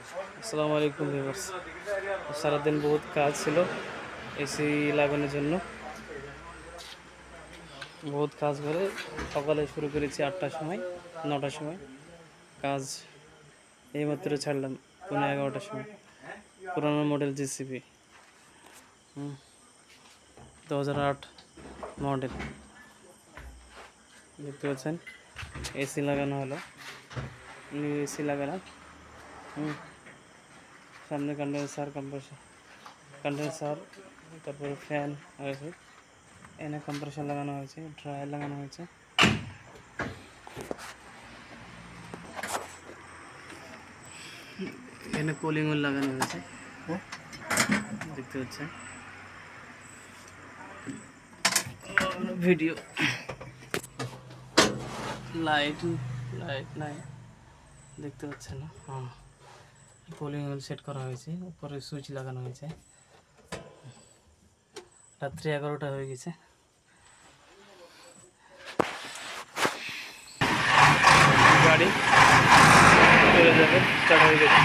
আসসালামু আলাইকুম ভিউয়ার্স। সারাদিন বহুত কাজ ছিল এসি লাগানোর জন্য। বহুত কাজ করে সকালে শুরু করেছি 8টার সময়, 9টার সময় কাজ এইমাত্র ছাড়লাম 11:30টার সময়। পুরানো মডেল জিসিবি 2008 মডেল দেখতে পাচ্ছেন। এসি লাগানো হলো, নিউ এসি লাগালাম। সামনে কন্ডেন্সার তারপরে ফ্যান হয়েছে, এনে কম্প্রেসার লাগানো হয়েছে, ড্রায়ার লাগানো হয়েছে। এখানে কুলিং হুইল লাগানো হয়েছে দেখতে পাচ্ছেন। ভিডিও লাইট নাই দেখতে পাচ্ছেন না। কুলিং হুইল সেট করা হয়েছে, উপরে সুইচ লাগানো হয়েছে। রাত্রি 11টা হয়ে গেছে। গাড়ি চলে যাবে, স্টার্ট হয়ে গেছে।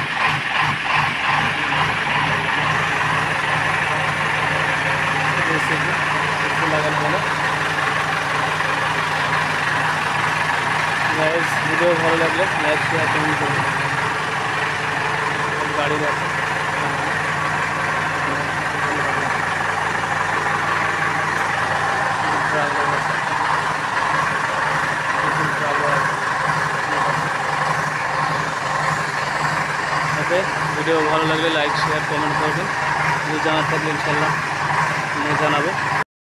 লাগানো হলো। ভিডিও ভালো লাগলে লাইক শেয়ার কমেন্ট করবেন। গাড়ির আছে ভিডিও ভালো লাগলে লাইক শেয়ার কমেন্ট করবেন। যদি জানার থাকলে ইনশাল্লাহ জানাবো।